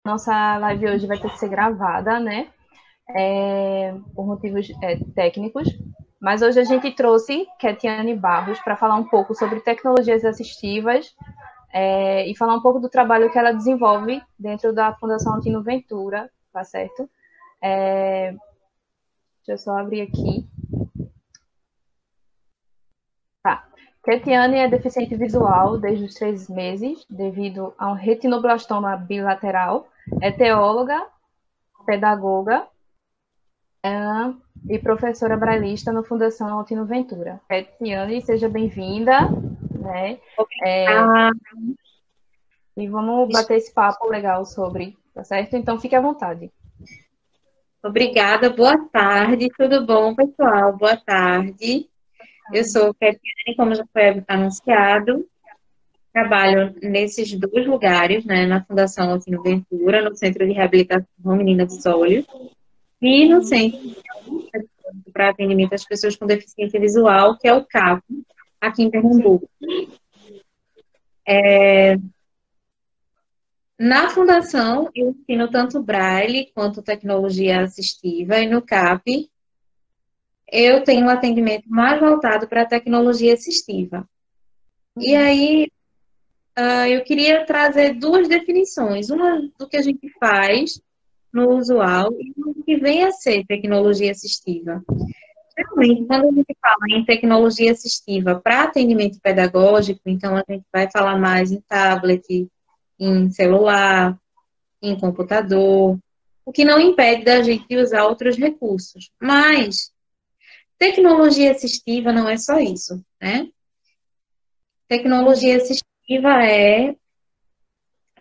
Nossa live hoje vai ter que ser gravada, né? Por motivos técnicos. Mas hoje a gente trouxe Ketiane Barros para falar um pouco sobre tecnologias assistivas e falar um pouco do trabalho que ela desenvolve dentro da Fundação Altino Ventura, tá certo? Deixa eu só abrir aqui. Tá. Ketiane é deficiente visual desde os 3 meses, devido a um retinoblastoma bilateral. É teóloga, pedagoga e professora brailista na Fundação Altino Ventura. Ketiane, seja bem-vinda, né? Ah, E vamos bater esse papo legal sobre, tá certo? Então fique à vontade. obrigada, boa tarde, tudo bom, pessoal? Boa tarde. Eu sou Ketiane, como já foi anunciado, trabalho nesses dois lugares, né, na Fundação Altino Ventura, no Centro de Reabilitação Menina dos Olhos, e no Centro para Atendimento às Pessoas com Deficiência Visual, que é o CAP, aqui em Sim. Pernambuco. Na Fundação, eu ensino tanto Braille quanto tecnologia assistiva, e no CAP, eu tenho um atendimento mais voltado para a tecnologia assistiva. E Uhum. aí, eu queria trazer duas definições, uma do que a gente faz no usual e do que vem a ser tecnologia assistiva. Realmente, quando a gente fala em tecnologia assistiva para atendimento pedagógico, então a gente vai falar mais em tablet, em celular, em computador, o que não impede da gente usar outros recursos. Mas tecnologia assistiva não é só isso, né? Uhum. Tecnologia assistiva é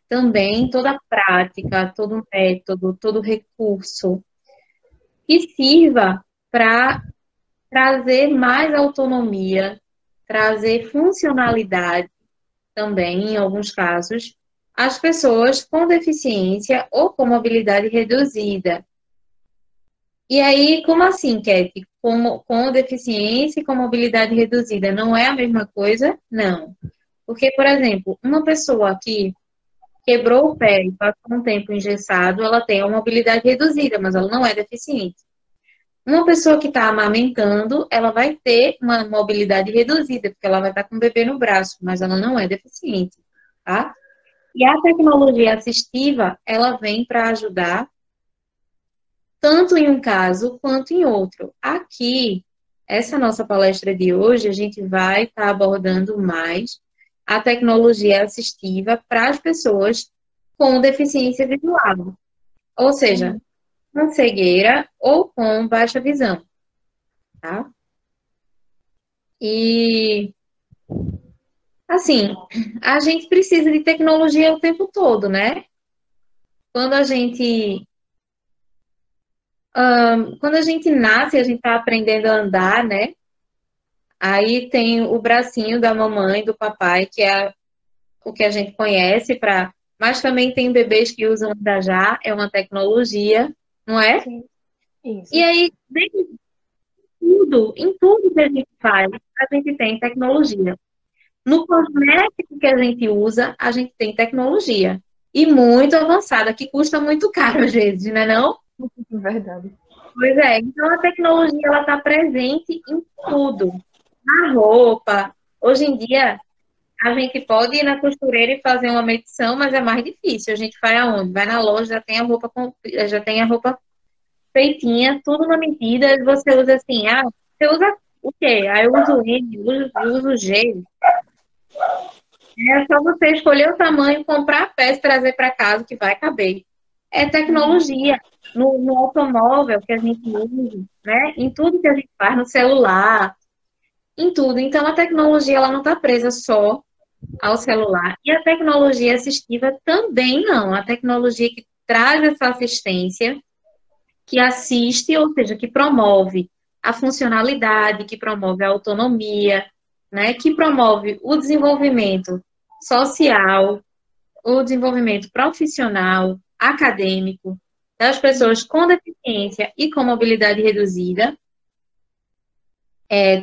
também toda a prática, todo método, todo recurso que sirva para trazer mais autonomia, trazer funcionalidade também, em alguns casos, às pessoas com deficiência ou com mobilidade reduzida. E aí, como assim, Kate? Com deficiência e com mobilidade reduzida, não é a mesma coisa? Não. Porque, por exemplo, uma pessoa que quebrou o pé e passou um tempo engessado, ela tem uma mobilidade reduzida, mas ela não é deficiente. Uma pessoa que está amamentando, ela vai ter uma mobilidade reduzida, porque ela vai estar com o bebê no braço, mas ela não é deficiente, tá? E a tecnologia assistiva, ela vem para ajudar tanto em um caso quanto em outro. Aqui, essa nossa palestra de hoje, a gente vai estar abordando mais a tecnologia assistiva para as pessoas com deficiência visual, ou seja, Uhum. com cegueira ou com baixa visão, tá? E, assim, a gente precisa de tecnologia o tempo todo, né? Quando a gente, quando a gente nasce, a gente está aprendendo a andar, né? Aí tem o bracinho da mamãe, do papai, que é o que a gente conhece, mas também tem bebês que usam ainda já, é uma tecnologia, não é? Sim, E isso. aí, em tudo que a gente faz, a gente tem tecnologia. No cosmético que a gente usa, a gente tem tecnologia. E muito avançada, que custa muito caro às vezes, não é não? Verdade. Pois é, então a tecnologia ela está presente em tudo. Na roupa. Hoje em dia, a gente pode ir na costureira e fazer uma medição, mas é mais difícil. A gente vai aonde? Vai na loja, já tem a roupa feitinha, tudo na medida. E você usa assim, você usa o quê? Eu uso M, eu uso G. É só você escolher o tamanho, comprar a peça e trazer para casa que vai caber. É Uhum. tecnologia. No automóvel que a gente usa, né? Em tudo que a gente faz, no celular, em tudo. Então, a tecnologia ela não está presa só ao celular. E a tecnologia assistiva também não. A tecnologia que traz essa assistência, que assiste, ou seja, que promove a funcionalidade, que promove a autonomia, né? Que promove o desenvolvimento social, o desenvolvimento profissional, acadêmico, das pessoas com deficiência e com mobilidade reduzida,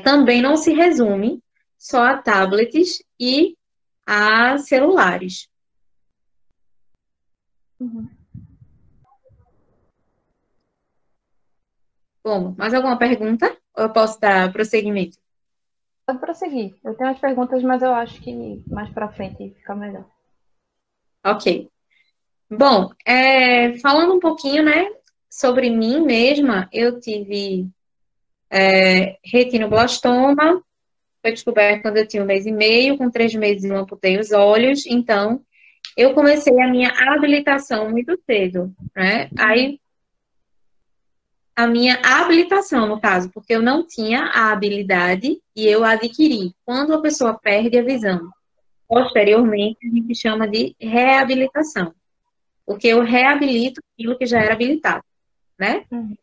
também não se resume só a tablets e a celulares. Uhum. Bom, mais alguma pergunta? Ou eu posso dar prosseguimento? Pode prosseguir. Eu tenho as perguntas, mas eu acho que mais para frente fica melhor. Ok. Bom, falando um pouquinho, né, sobre mim mesma, eu tive retinoblastoma, foi descoberto quando eu tinha 1 mês e meio, com 3 meses eu amputei os olhos, então eu comecei a minha habilitação muito cedo, né? Aí, a minha habilitação, no caso, porque eu não tinha a habilidade e eu adquiri. Quando a pessoa perde a visão, posteriormente, a gente chama de reabilitação, porque eu reabilito aquilo que já era habilitado, né? Uhum.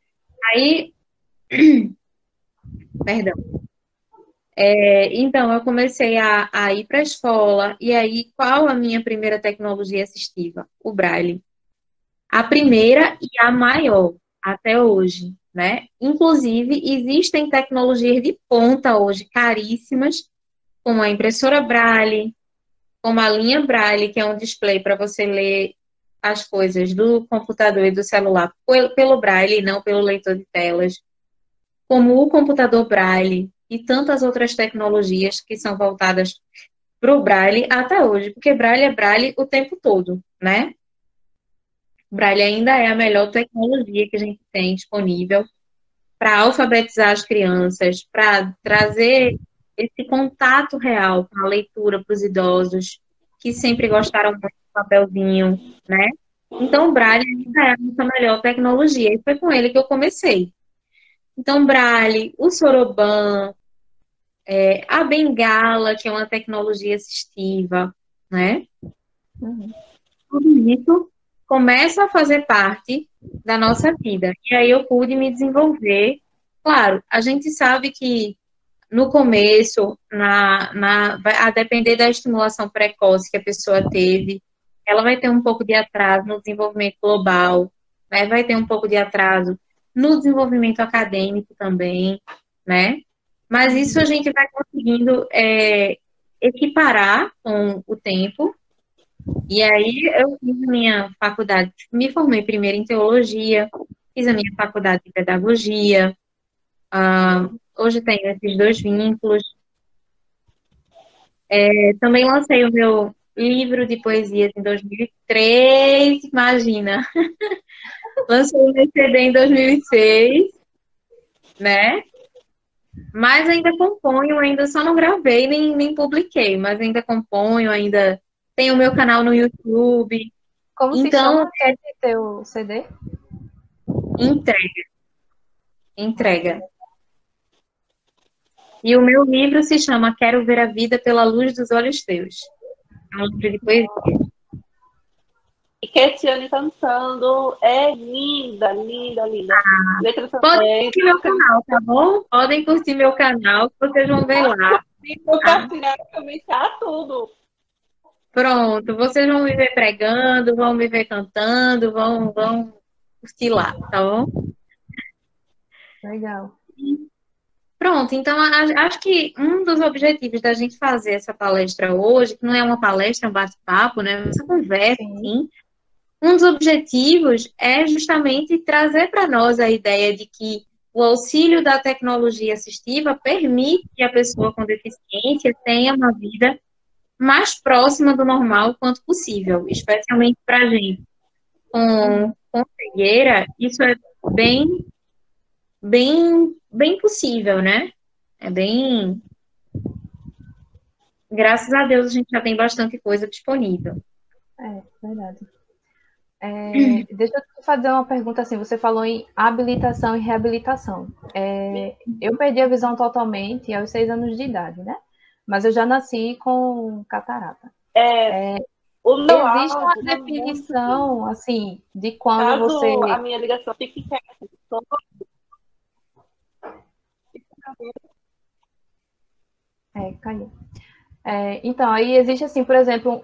Aí, perdão. Então, eu comecei a ir para a escola, e aí, qual a minha primeira tecnologia assistiva? O Braille. A primeira e a maior, até hoje, né? Inclusive, existem tecnologias de ponta hoje, caríssimas, como a impressora Braille, como a linha Braille, que é um display para você ler as coisas do computador e do celular pelo Braille, não pelo leitor de telas, como o computador Braille e tantas outras tecnologias que são voltadas para o Braille até hoje, porque Braille é Braille o tempo todo, né? Braille ainda é a melhor tecnologia que a gente tem disponível para alfabetizar as crianças, para trazer esse contato real com a leitura para os idosos, que sempre gostaram muito do papelzinho, né? Então, o Braille ainda é a nossa melhor tecnologia, e foi com ele que eu comecei. Então, Braille, o Soroban, a Bengala, que é uma tecnologia assistiva, né? Uhum. Tudo isso começa a fazer parte da nossa vida. E aí eu pude me desenvolver. Claro, a gente sabe que no começo, a depender da estimulação precoce que a pessoa teve, ela vai ter um pouco de atraso no desenvolvimento global, né? Vai ter um pouco de atraso no desenvolvimento acadêmico também, né? Mas isso a gente vai conseguindo equiparar com o tempo. E aí eu fiz a minha faculdade, me formei primeiro em teologia, fiz a minha faculdade de pedagogia, hoje tenho esses dois vínculos. Também lancei o meu livro de poesias em 2003, imagina. Lancei o meu CD em 2006, né? Mas ainda componho, ainda só não gravei nem publiquei, mas ainda componho, ainda tenho o meu canal no YouTube. Como se Então, chama? Quer ter o CD? entrega, entrega. E o meu livro se chama Quero Ver a Vida pela Luz dos Olhos Teus. É um livro de poesia. E Ketiane cantando é linda, linda, linda. Letra Podem também. curtir meu canal, tá bom? Podem curtir meu canal, que vocês vão ver lá. Tá? Compartilhar, comentar tudo. Pronto, vocês vão me ver pregando, vão me ver cantando, vão curtir lá, tá bom? Legal. Pronto, então acho que um dos objetivos da gente fazer essa palestra hoje, que não é uma palestra, é um bate-papo, né? Essa conversa, Sim. sim. Um dos objetivos é justamente trazer para nós a ideia de que o auxílio da tecnologia assistiva permite que a pessoa com deficiência tenha uma vida mais próxima do normal quanto possível, especialmente para a gente com cegueira, isso é bem possível, né? É bem. Graças a Deus a gente já tem bastante coisa disponível. É, verdade. Deixa eu fazer uma pergunta assim. Você falou em habilitação e reabilitação. Eu perdi a visão totalmente aos 6 anos de idade, né? Mas eu já nasci com catarata. O meu Existe uma áudio é muito ruim. definição, assim, de quando você. Caso a minha ligação fique quieta, Caiu. Então, aí existe, assim, por exemplo,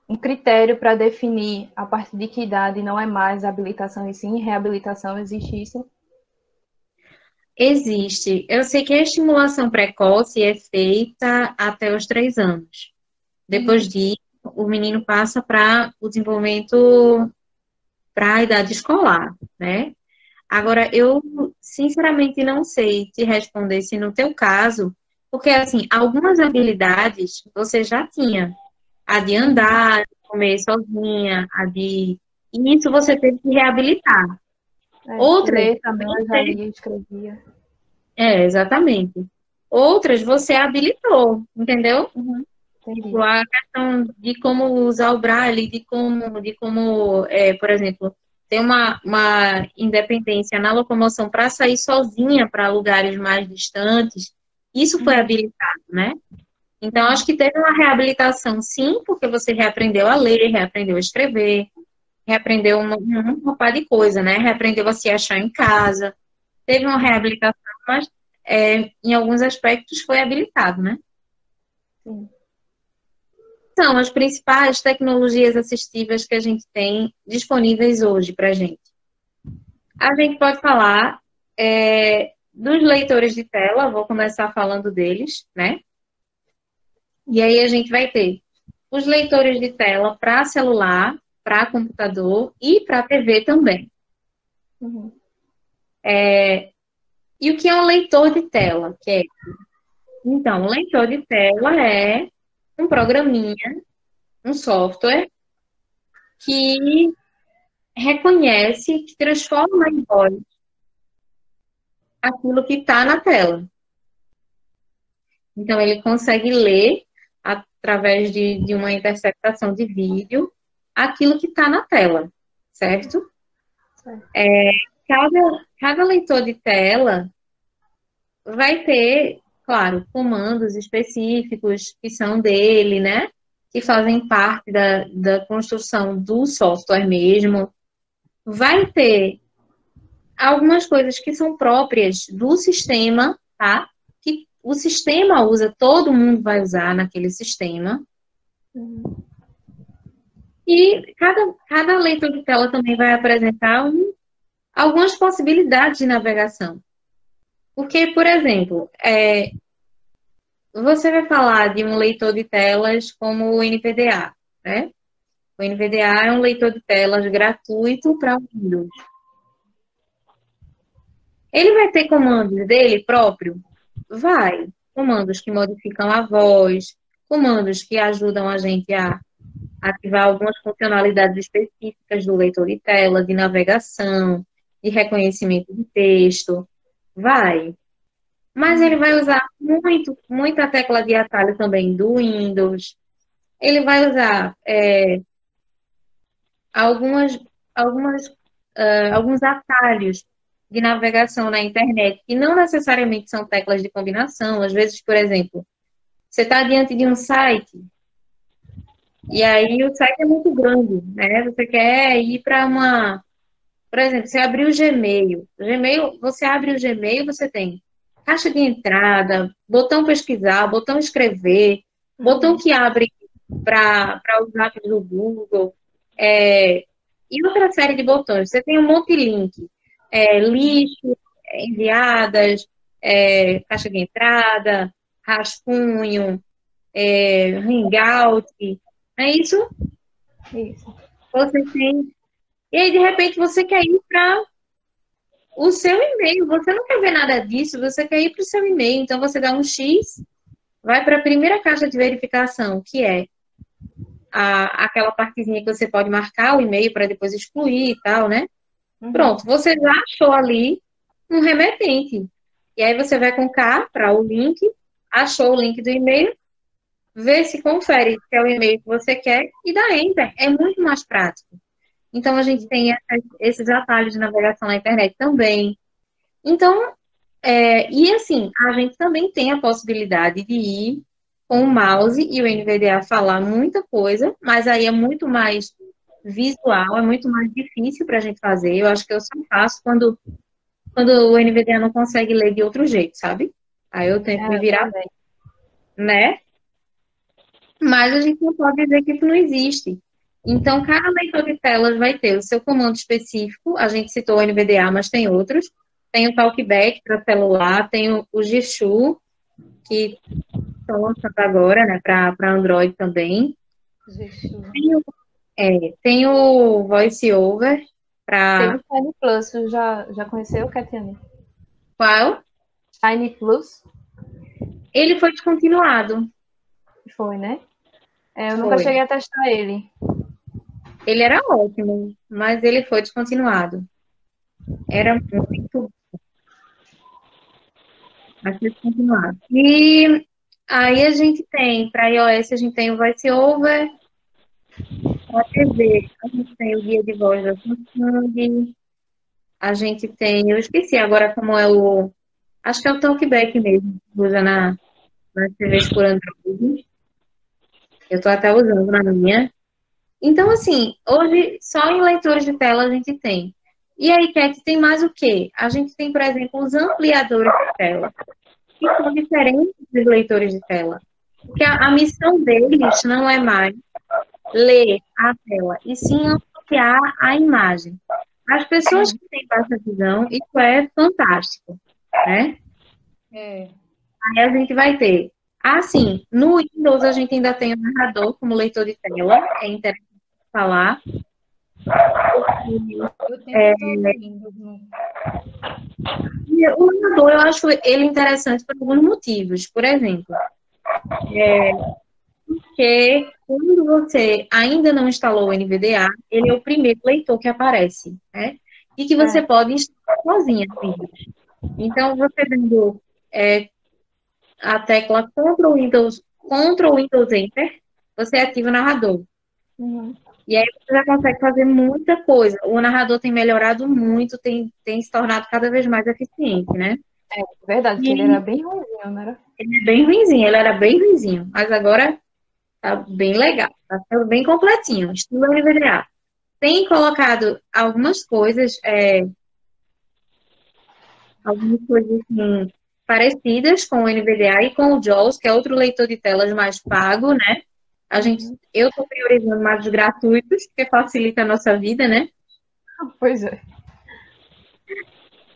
um critério para definir a partir de que idade não é mais habilitação e sim reabilitação. Existe isso? Existe. Eu sei que a estimulação precoce é feita até os 3 anos. Depois disso, o menino passa para o desenvolvimento para a idade escolar, né? Agora, eu sinceramente não sei te responder se no teu caso, porque assim, algumas habilidades você já tinha. A de andar, de comer sozinha, a de. E isso você teve que reabilitar. Outras, Ler também, eu já você. lia e escrevia. Exatamente. Outras você habilitou, entendeu? Tipo, Entendi. a questão de como usar o braille, de como, por exemplo, ter uma independência na locomoção para sair sozinha para lugares mais distantes, isso foi habilitado, né? Então, acho que teve uma reabilitação, sim, porque você reaprendeu a ler, reaprendeu a escrever, reaprendeu uma par de coisa, né? Reaprendeu a se achar em casa. Teve uma reabilitação, mas em alguns aspectos foi habilitado, né? Sim. São as principais tecnologias assistivas que a gente tem disponíveis hoje para a gente. A gente pode falar dos leitores de tela, vou começar falando deles, né? E aí a gente vai ter os leitores de tela para celular, para computador e para TV também. Uhum. E o que é um leitor de tela? Então, um leitor de tela é um programinha, um software que reconhece, que transforma em voz aquilo que está na tela. Então, ele consegue ler, através de uma interceptação de vídeo, aquilo que está na tela, certo? Certo. Cada leitor de tela vai ter, claro, comandos específicos que são dele, né? Que fazem parte da construção do software mesmo. Vai ter algumas coisas que são próprias do sistema, tá? Que o sistema usa, todo mundo vai usar naquele sistema. E cada leitor de tela também vai apresentar algumas possibilidades de navegação. Porque, por exemplo, você vai falar de um leitor de telas como o NVDA, né? O NVDA é um leitor de telas gratuito para Windows. Ele vai ter comandos dele próprio? Vai. Comandos que modificam a voz, comandos que ajudam a gente a ativar algumas funcionalidades específicas do leitor de tela, de navegação, de reconhecimento de texto. Vai. Mas ele vai usar muita tecla de atalho também do Windows. Ele vai usar algumas, alguns atalhos de navegação na internet, que não necessariamente são teclas de combinação. Às vezes, por exemplo, você está diante de um site, e aí o site é muito grande, né? Você quer ir para uma... Por exemplo, você abriu o Gmail. Você abre o Gmail, você tem caixa de entrada, botão pesquisar, botão escrever, botão que abre para os apps do Google, e outra série de botões. Você tem um monte de link. Lixo, enviadas, caixa de entrada, rascunho, hangout. É isso? Isso. Você tem. E aí, de repente, você quer ir para o seu e-mail. Você não quer ver nada disso, você quer ir para o seu e-mail. Então, você dá um X, vai para a primeira caixa de verificação, que é aquela partezinha que você pode marcar o e-mail para depois excluir e tal, né? Pronto, você já achou ali um remetente. E aí você vai com K para o link, achou o link do e-mail, vê se confere se é o e-mail que você quer e dá Enter. É muito mais prático. Então, a gente tem esses atalhos de navegação na internet também. Então, e assim, a gente também tem a possibilidade de ir com o mouse e o NVDA falar muita coisa, mas aí é muito mais visual, é muito mais difícil para a gente fazer. Eu acho que eu só faço quando o NVDA não consegue ler de outro jeito, sabe? Aí eu tento me virar, Também. né? Mas a gente não pode dizer que isso não existe. Então, cada leitor de telas vai ter o seu comando específico. A gente citou o NVDA, mas tem outros. Tem o Talkback para celular, tem o Jishu, que estão lançando agora, né, para Android também. Jesus. Tem o VoiceOver, para Teve Shine Plus, tu já conheceu, Katiane? qual? Shine Plus? Ele foi descontinuado. Foi, né? Eu nunca Foi. cheguei a testar ele. Ele era ótimo, mas ele foi descontinuado. Era muito, mas foi descontinuado. E aí a gente tem, para iOS, a gente tem o VoiceOver, para TV, a gente tem o guia de voz da Samsung, a gente tem, eu esqueci agora como é acho que é o TalkBack mesmo, que usa nas TVs por Android. Eu estou até usando na minha. Então, assim, hoje só em leitores de tela a gente tem. E aí, Cat, tem mais o quê? A gente tem, por exemplo, os ampliadores de tela, que são diferentes dos leitores de tela. Porque a missão deles não é mais ler a tela, e sim ampliar a imagem. As pessoas que têm baixa visão, isso é fantástico, né? É. Aí a gente vai ter. Assim, no Windows a gente ainda tem o narrador como leitor de tela, é interessante falar. Eu tenho todo o Windows. E o narrador, eu acho ele interessante por alguns motivos. Por exemplo, porque quando você ainda não instalou o NVDA, ele é o primeiro leitor que aparece, né? E que você pode instalar sozinha no Windows. Então, você dando a tecla Ctrl Windows Enter, você ativa o narrador. Uhum. E aí você já consegue fazer muita coisa. O narrador tem melhorado muito, tem se tornado cada vez mais eficiente, né? É verdade, que E ele era bem ruimzinho, não era? ele é bem ruinzinho, ele era bem ruinzinho, mas agora tá bem legal, tá ficando bem completinho, estilo NVDA. Tem colocado algumas coisas assim, parecidas com o NVDA e com o JAWS, que é outro leitor de telas mais pago, né? Eu estou priorizando mais os gratuitos, porque facilita a nossa vida, né? Pois é.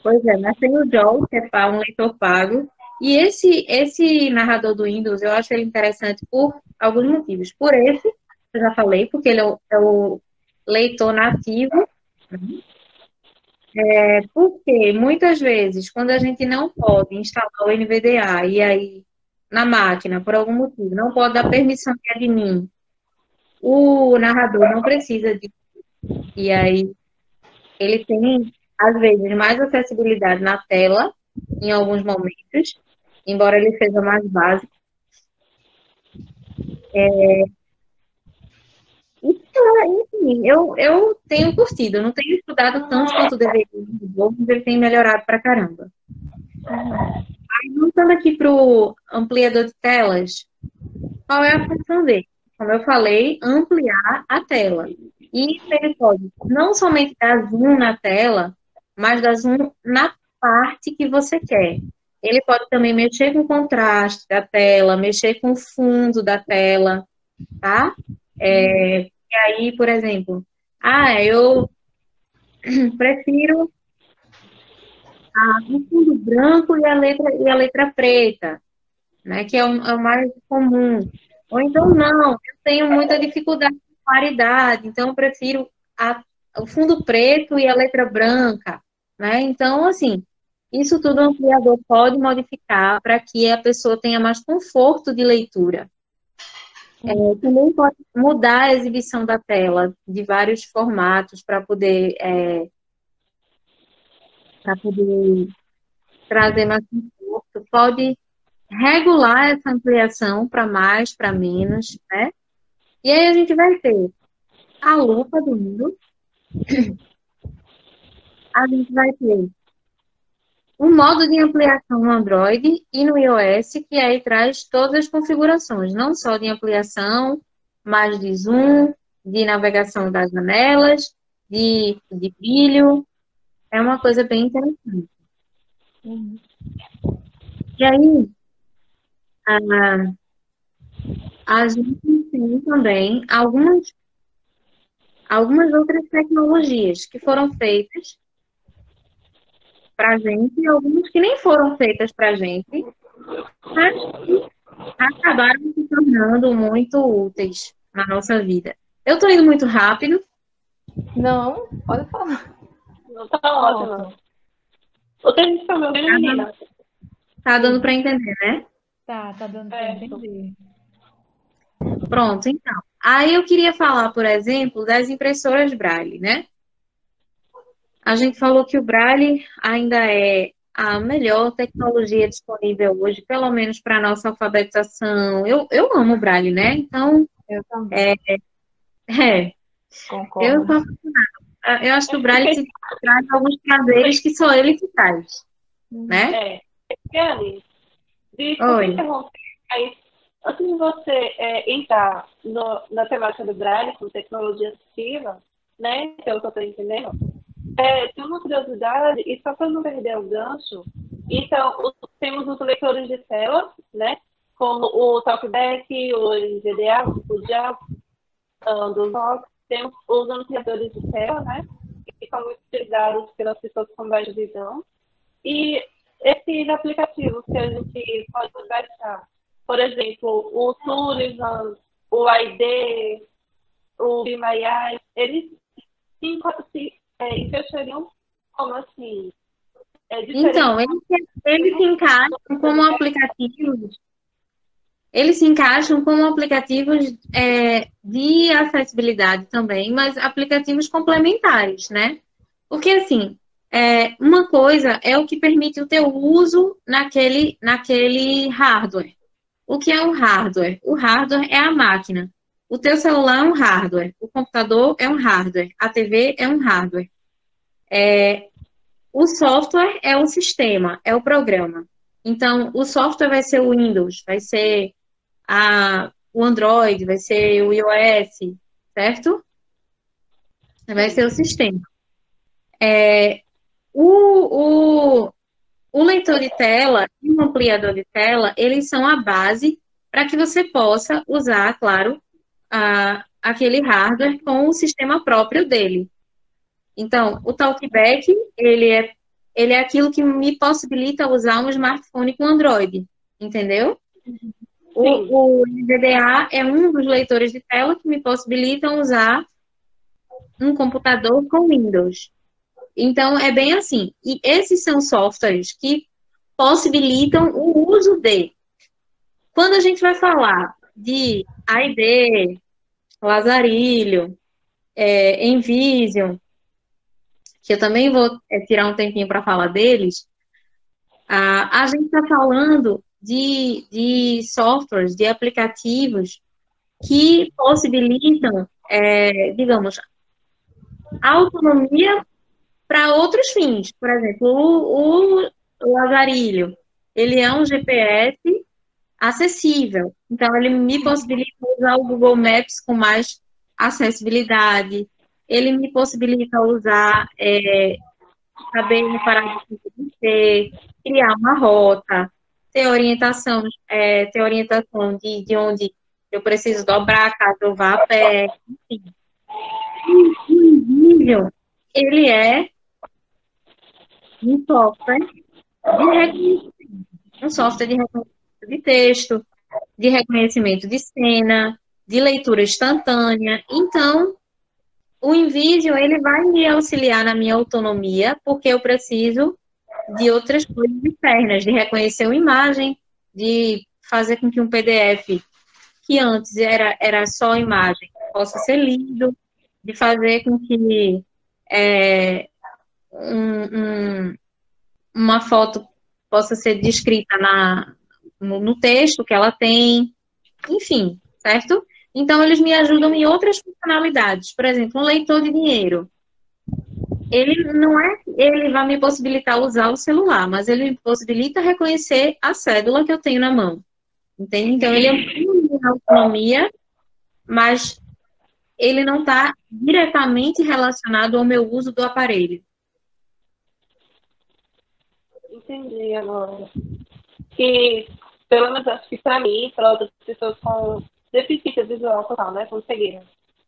Pois é, mas tem o JAWS, que é um leitor pago. E esse narrador do Windows, eu acho ele interessante por alguns motivos. Por esse, eu já falei, porque ele é o leitor nativo. Porque muitas vezes, quando a gente não pode instalar o NVDA e aí na máquina, por algum motivo, não pode dar permissão de admin, o narrador não precisa de. E aí ele tem, às vezes, mais acessibilidade na tela, em alguns momentos, embora ele seja mais básico. Enfim, eu tenho curtido, eu não tenho estudado tanto quanto deveria, mas ele tem melhorado pra caramba. Aí, voltando aqui pro ampliador de telas, qual é a função dele? Como eu falei, ampliar a tela. E ele pode não somente dar zoom na tela, mas dar zoom na parte que você quer. Ele pode também mexer com o contraste da tela, mexer com o fundo da tela, tá? E aí, por exemplo, eu prefiro o fundo branco e a letra preta, né? Que é o mais comum. Ou então, não, eu tenho muita dificuldade com claridade, então eu prefiro o fundo preto e a letra branca, né? Então, assim, isso tudo o ampliador pode modificar para que a pessoa tenha mais conforto de leitura. Também pode mudar a exibição da tela de vários formatos para poder trazer mais conforto. Pode regular essa ampliação para mais, para menos, né? E aí a gente vai ter a lupa do Windows, a gente vai ter o modo de ampliação no Android e no iOS, que aí traz todas as configurações, não só de ampliação, mas de zoom, de navegação das janelas, de brilho. É uma coisa bem interessante. E aí, a gente tem também algumas outras tecnologias que foram feitas para a gente e algumas que nem foram feitas para a gente, mas que acabaram se tornando muito úteis na nossa vida. Eu estou indo muito rápido. Não, pode falar. Não tá ótimo. Ótimo. Outra gente tá me ouvindo, menina? Tá dando para entender, né? Tá dando para entender. Pronto, então. Aí eu queria falar, por exemplo, das impressoras Braille, né? A gente falou que o Braille ainda é a melhor tecnologia disponível hoje, pelo menos para a nossa alfabetização. Eu amo o Braille, né? Então, Eu também eu concordo. sou eu acho que o Braille traz alguns prazeres que só ele que traz, né? Kelly, desculpa Oi. interromper, mas antes de você entrar na temática do Braille com tecnologia assistiva, né, pelo que eu estou entendendo, tem uma curiosidade, e só para não perder o gancho, então, temos os leitores de tela, né, como o Talkback, o NVDA, o Diabo, do Vox, temos os ampliadores de tela, né, que são muito utilizados pelas pessoas com baixa visão, e esses aplicativos que a gente pode baixar, por exemplo, o Sullivan, o ID, o Be My Eyes, eles se encaixariam como assim? Então, eles se encaixam como aplicativos. Eles se encaixam como aplicativos de acessibilidade também, mas aplicativos complementares, né? Porque, assim, uma coisa é o que permite o teu uso naquele hardware. O que é um hardware? O hardware é a máquina. O teu celular é um hardware. O computador é um hardware. A TV é um hardware. O software é o sistema, é o programa. Então, o software vai ser o Windows, vai ser o Android, vai ser o iOS, certo? Vai ser o sistema. O leitor de tela e o ampliador de tela, eles são a base para que você possa usar, claro, aquele hardware com o sistema próprio dele. Então, o Talkback, ele é aquilo que me possibilita usar um smartphone com Android, entendeu? O NVDA é um dos leitores de tela que me possibilitam usar um computador com Windows. Então, é bem assim. E esses são softwares que possibilitam o uso de. Quando a gente vai falar de AID, Lazarilho, Envision, que eu também vou tirar um tempinho para falar deles, a gente está falando de softwares, de aplicativos que possibilitam, digamos, autonomia para outros fins. Por exemplo, o Lazarilho, ele é um GPS acessível. Então, ele me possibilita usar o Google Maps com mais acessibilidade. Ele me possibilita usar, saber parar de criar uma rota, ter orientação de onde eu preciso dobrar caso eu vá a pé, enfim. O Envision, ele é um software de reconhecimento de texto, de reconhecimento de cena, de leitura instantânea. Então, o Envision, ele vai me auxiliar na minha autonomia, porque eu preciso de outras coisas externas, de reconhecer uma imagem, de fazer com que um PDF, que antes era só imagem, possa ser lido, de fazer com que uma foto possa ser descrita no texto que ela tem, enfim, certo? Então, eles me ajudam em outras funcionalidades. Por exemplo, um leitor de dinheiro. Ele não é que ele vai me possibilitar usar o celular, mas ele me possibilita reconhecer a cédula que eu tenho na mão. Entende? Então, ele amplia a minha autonomia, mas ele não está diretamente relacionado ao meu uso do aparelho. Entendi agora. Que, pelo menos acho que para mim, para outras pessoas com deficiência visual total, né, com cegueira,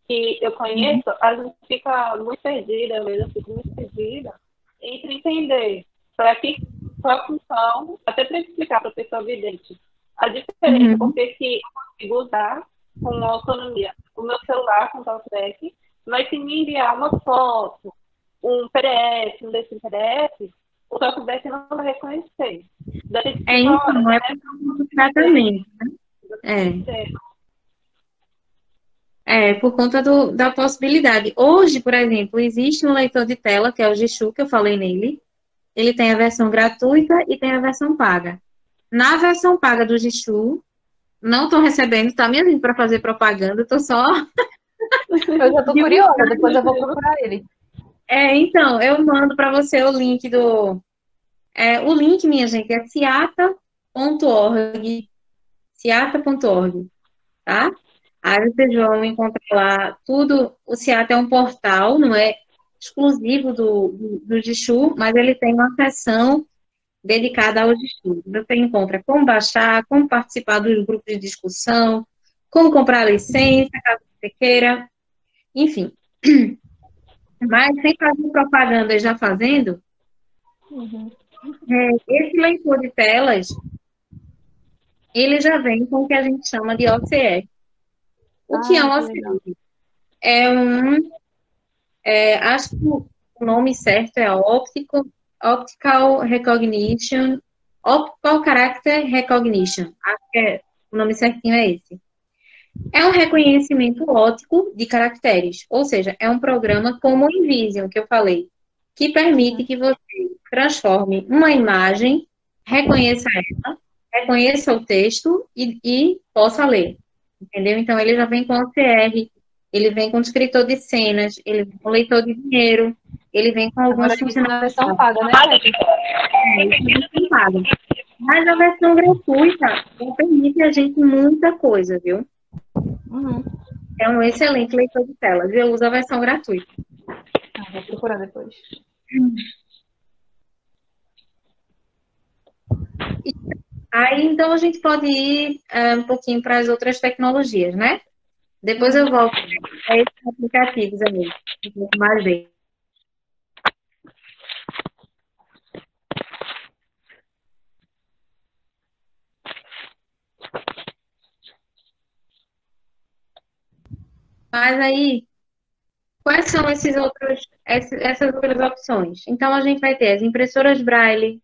que eu conheço, a gente fica muito perdida, eu mesmo fico muito perdida entre entender qual a função, até para explicar para a pessoa vidente a diferença, porque que eu consigo usar com autonomia o meu celular com talkback, mas se me enviar uma foto um PDF, um desse PDF, o Talkback não vai reconhecer. Daí, Então, não é por causa do tratamento, né? Por conta da possibilidade. Hoje, por exemplo, existe um leitor de tela, que é o Jichu, que eu falei nele. Ele tem a versão gratuita e tem a versão paga. Na versão paga do Jichu, não estou recebendo, tá me vindo para fazer propaganda, estou só... Eu já tô curiosa, depois eu vou procurar ele. Então, eu mando para você o link o link, minha gente, é ciata.org, tá? Aí vocês vão encontrar lá tudo. O Ciata é um portal, não é exclusivo do Jichu, mas ele tem uma seção dedicada ao Jichu. Você encontra como baixar, como participar dos grupos de discussão, como comprar a licença, caso você queira, enfim. Mas sem fazer propaganda já fazendo, esse leitor de telas, ele já vem com o que a gente chama de OCR. O que é um OCR? Acho que o nome certo é Optical Recognition, Optical Character Recognition. Acho que o nome certinho é esse. É um reconhecimento óptico de caracteres, ou seja, é um programa como o InVision, que eu falei, que permite que você transforme uma imagem, reconheça ela, reconheça o texto e possa ler. Entendeu? Então, ele já vem com OCR, ele vem com descritor de cenas, ele vem com leitor de dinheiro, ele vem com algumas funcionalidades. Versão paga, né? Versão paga. Mas a versão gratuita permite a gente muita coisa, viu? É um excelente leitor de telas. Eu uso a versão gratuita. Vou procurar depois. Aí, então, a gente pode ir um pouquinho para as outras tecnologias, né? Depois eu volto a esses aplicativos aí. Mais bem. Mas aí, quais são essas outras opções? Então, a gente vai ter as impressoras Braille,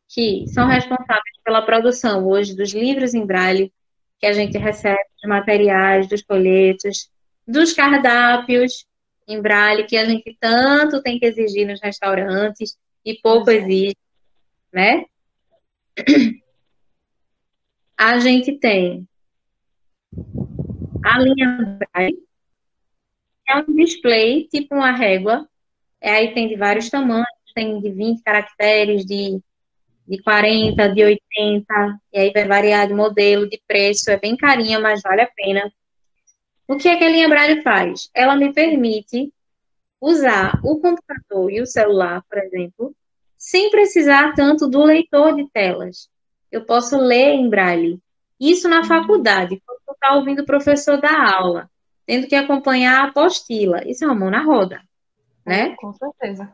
que são responsáveis pela produção hoje dos livros em Braille, que a gente recebe, dos materiais, dos folhetos, dos cardápios em Braille, que a gente tanto tem que exigir nos restaurantes e pouco exige, né? A gente tem a linha Braille, é um display, tipo uma régua, aí tem de vários tamanhos, tem de 20 caracteres, de 40, de 80, e aí vai variar de modelo, de preço, é bem carinha, mas vale a pena. O que é que a linha Braille faz? Ela me permite usar o computador e o celular, por exemplo, sem precisar tanto do leitor de telas. Eu posso ler em Braille. Isso na faculdade, quando eu estou ouvindo o professor dar aula, tendo que acompanhar a apostila. Isso é uma mão na roda, né? Com certeza.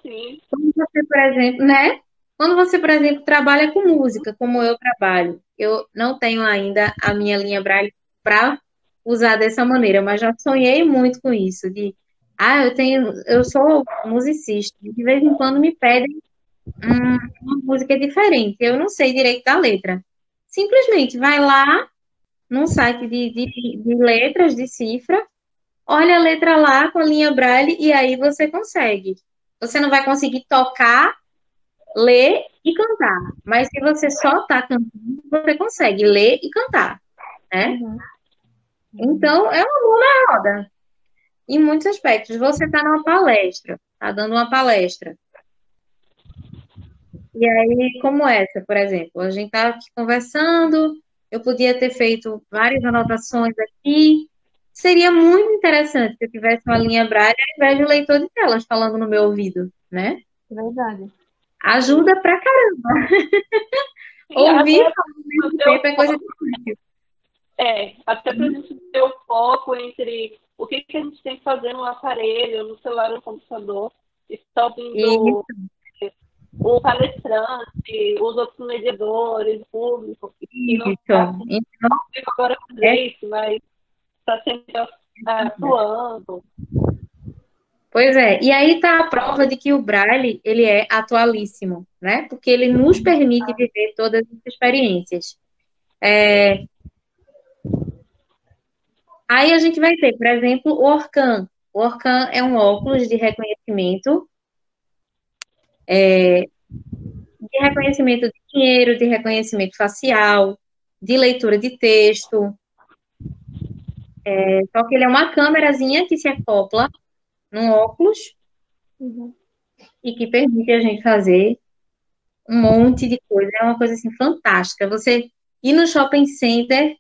Sim. Quando você, por exemplo, né? Quando você, por exemplo, trabalha com música, como eu trabalho, eu não tenho ainda a minha linha Braille para usar dessa maneira, mas já sonhei muito com isso, eu sou musicista, de vez em quando me pedem uma música diferente, eu não sei direito da letra. Simplesmente vai lá num site de letras, de cifra, olha a letra lá com a linha Braille e aí você consegue. Você não vai conseguir tocar, ler e cantar. Mas se você só está cantando, você consegue ler e cantar, né? Então, é uma mão na roda. Em muitos aspectos. Você está numa palestra, está dando uma palestra. E aí, como essa, por exemplo, a gente está aqui conversando, eu podia ter feito várias anotações aqui. Seria muito interessante se eu tivesse uma linha Braille ao invés de um leitor de telas falando no meu ouvido, né? Verdade. Ajuda pra caramba. Ouvir ao mesmo tempo é coisa difícil. Até pra gente ter o foco entre o que a gente tem que fazer no aparelho, no celular, no computador. Está ouvindo o palestrante, os outros mediadores, o público. Isso. Não fico agora fazer isso, mas está sempre atuando. Pois é, e aí está a prova de que o Braille, ele é atualíssimo, né? Porque ele nos permite viver todas as experiências. Aí a gente vai ter, por exemplo, o Orcan. O Orcan é um óculos de reconhecimento de dinheiro, de reconhecimento facial, de leitura de texto. Só que ele é uma câmerazinha que se acopla num óculos Uhum. e que permite a gente fazer um monte de coisa. É uma coisa assim fantástica. Você ir no shopping center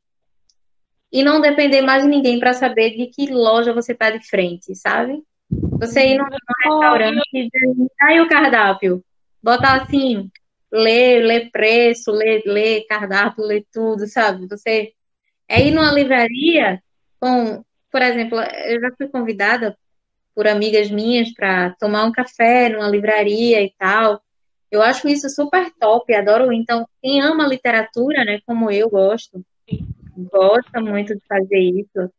e não depender mais de ninguém para saber de que loja você está de frente, sabe? Você ir num restaurante e dizer, aí o cardápio. Botar assim, ler preço, ler cardápio, ler tudo, sabe? Você ir numa livraria com, por exemplo, eu já fui convidada por amigas minhas para tomar um café numa livraria e tal. Eu acho isso super top, adoro. Então, quem ama literatura, né, como eu gosto, gosta muito de fazer isso.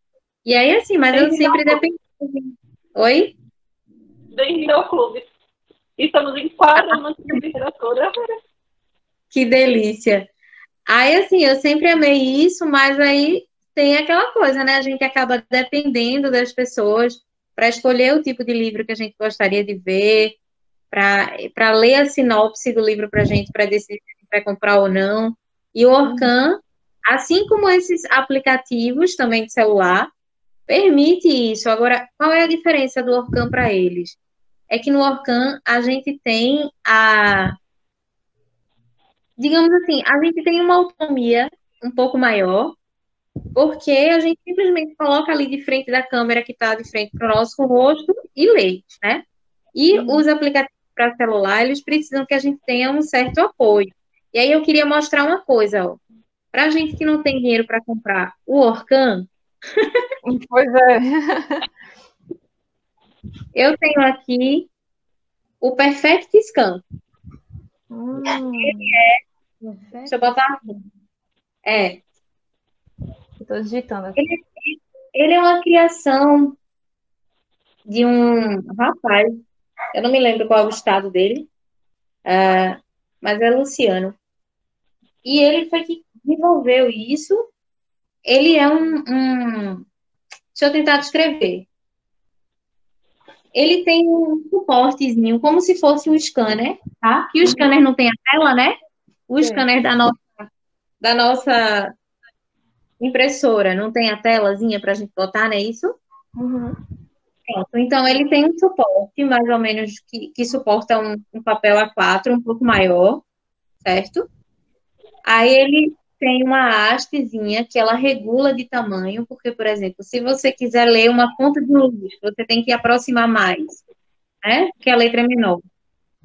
E aí, assim, mas eu sempre dependo. Oi? Bem-vindo ao clube. Estamos em 4 anos de literatura. Que delícia. Aí, assim, eu sempre amei isso, mas aí tem aquela coisa, né? A gente acaba dependendo das pessoas para escolher o tipo de livro que a gente gostaria de ver, para ler a sinopse do livro para a gente, para decidir se a gente vai comprar ou não. E o Orkhan, assim como esses aplicativos também de celular, permite isso. Agora, qual é a diferença do Orkhan para eles? É que no Orkhan a gente tem digamos assim, a gente tem uma autonomia um pouco maior, porque a gente simplesmente coloca ali de frente da câmera que está de frente para o nosso rosto e lê, né? E os aplicativos para celular, eles precisam que a gente tenha um certo apoio. E aí eu queria mostrar uma coisa, ó. Para a gente que não tem dinheiro para comprar o Orkhan, Pois é. eu tenho aqui o Perfect Scan. Deixa eu botar aqui. Estou digitando aqui. Ele é uma criação de um rapaz, eu não me lembro qual é o estado dele, mas é Luciano. E ele foi que desenvolveu isso. Ele é deixa eu tentar descrever. Ele tem um suportezinho, como se fosse um scanner, tá? Que o scanner não tem a tela, né? O scanner da nossa impressora não tem a telazinha para a gente botar, não é isso? Uhum. Pronto. Então, ele tem um suporte, mais ou menos, que suporta um papel A4 um pouco maior, certo? Aí ele tem uma hastezinha que ela regula de tamanho, porque, por exemplo, se você quiser ler uma conta de luz, você tem que aproximar mais, né? Porque a letra é menor.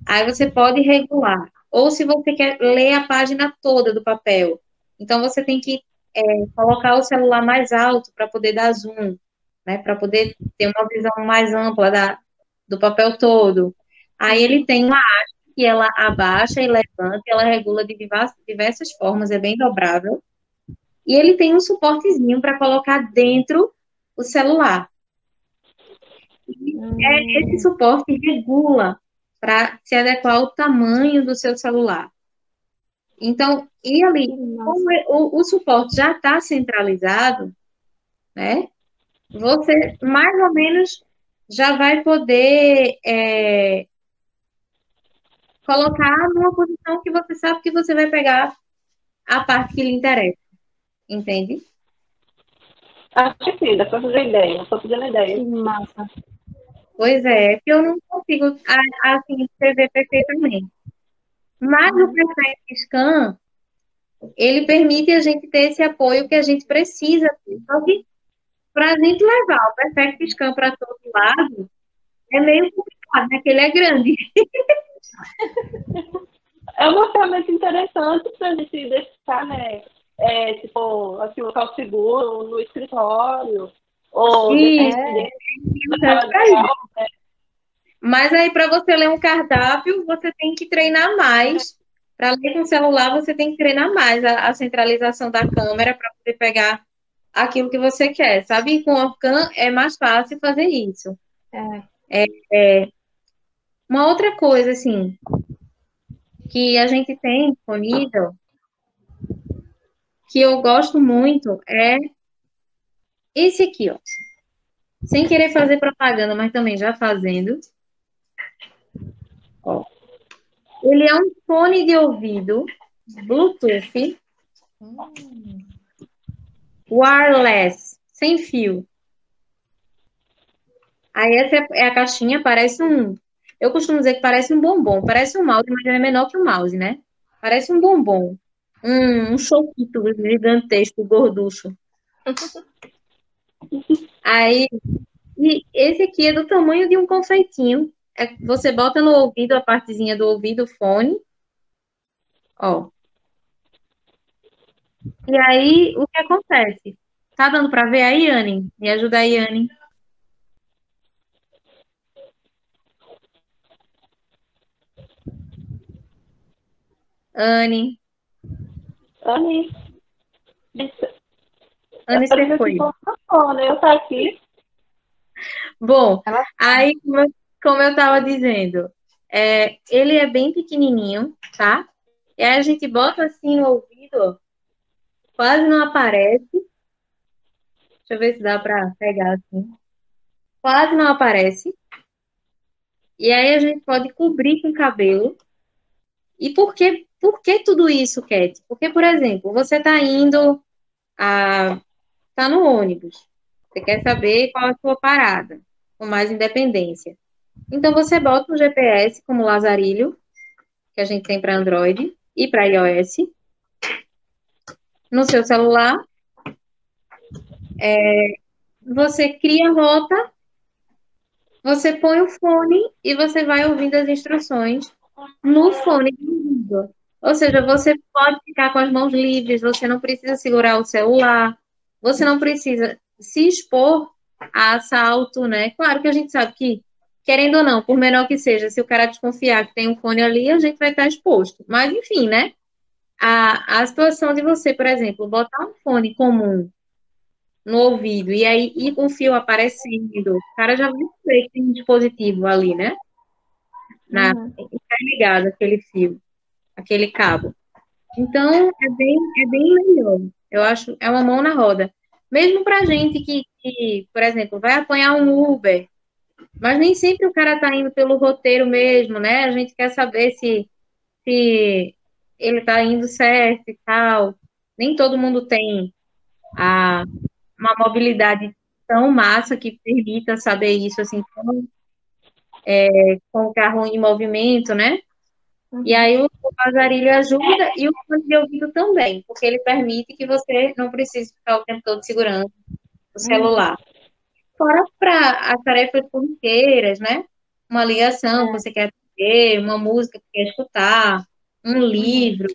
Aí você pode regular. Ou se você quer ler a página toda do papel, então você tem que colocar o celular mais alto para poder dar zoom, né? Para poder ter uma visão mais ampla do papel todo. Aí ele tem uma que ela abaixa e levanta, e ela regula de diversas formas, é bem dobrável. E ele tem um suportezinho para colocar dentro o celular. E esse suporte regula para se adequar ao tamanho do seu celular. Então, e ali, como o suporte já está centralizado, né? Você mais ou menos já vai poder colocar numa posição que você sabe que você vai pegar a parte que lhe interessa, entende? Acho que sim, dá pra fazer ideia. Estou fazendo ideia. Que massa. Pois é, porque eu não consigo assim escrever perfeitamente. Mas o Perfect Scan, ele permite a gente ter esse apoio que a gente precisa. Só que para a gente levar o Perfect Scan para todo lado, é meio complicado, né? Que ele é grande. É uma ferramenta interessante para a gente deixar, né? Tipo, assim, um local seguro no escritório. Ou Mas aí, para você ler um cardápio, você tem que treinar mais. Para ler com o celular, você tem que treinar mais a centralização da câmera para poder pegar aquilo que você quer, sabe? E com o Orkhan é mais fácil fazer isso. É, uma outra coisa, assim, que a gente tem disponível, que eu gosto muito, é esse aqui, ó. Sem querer fazer propaganda, mas também já fazendo. Ó. Ele é um fone de ouvido Bluetooth Hum, wireless, sem fio. Aí essa é a caixinha, parece um. Eu costumo dizer que parece um bombom, parece um mouse, mas ele é menor que um mouse, né? Parece um bombom. Um choquito gigantesco, gorducho. Aí, e esse aqui é do tamanho de um confeitinho. Você bota no ouvido, a partezinha do ouvido, o fone, ó. E aí, o que acontece? Tá dando pra ver aí, Anne? Me ajuda aí, Anne. Anne, Anne, disse- Anne, ela você disse assim, foi. né? Eu tô aqui. Bom, Ela aí, como eu tava dizendo, ele é bem pequenininho, tá? E aí a gente bota assim no ouvido, ó, quase não aparece. Deixa eu ver se dá pra pegar assim. Quase não aparece. E aí a gente pode cobrir com cabelo. E por que tudo isso, Cat? Porque, por exemplo, você tá indo tá no ônibus. Você quer saber qual é a sua parada, com mais independência. Então você bota um GPS como Lazarilho, que a gente tem para Android e para iOS, no seu celular. Você cria a rota, você põe o fone e você vai ouvindo as instruções no fone de ouvido. Ou seja, você pode ficar com as mãos livres, você não precisa segurar o celular, você não precisa se expor a assalto, né? Claro que a gente sabe que, querendo ou não, por menor que seja, se o cara desconfiar que tem um fone ali, a gente vai estar exposto. Mas, enfim, né? A situação de você, por exemplo, botar um fone comum no ouvido e aí ir com o fio aparecendo, o cara já vai ver que tem um dispositivo ali, né? Uhum. Tá ligado aquele fio, aquele cabo. Então, é bem melhor. Eu acho, é uma mão na roda. Mesmo pra gente que, por exemplo, vai apanhar um Uber, mas nem sempre o cara tá indo pelo roteiro mesmo, né? A gente quer saber se ele tá indo certo e tal. Nem todo mundo tem a, uma mobilidade tão massa que permita saber isso, assim, com o carro em movimento, né? E Uhum. aí o lazarilho ajuda e o fone de ouvido também, porque ele permite que você não precise ficar o tempo todo segurando o Uhum. celular. Fora para as tarefas corriqueiras, né? Uma ligação que É. você quer ter, uma música que quer escutar, um Uhum. livro.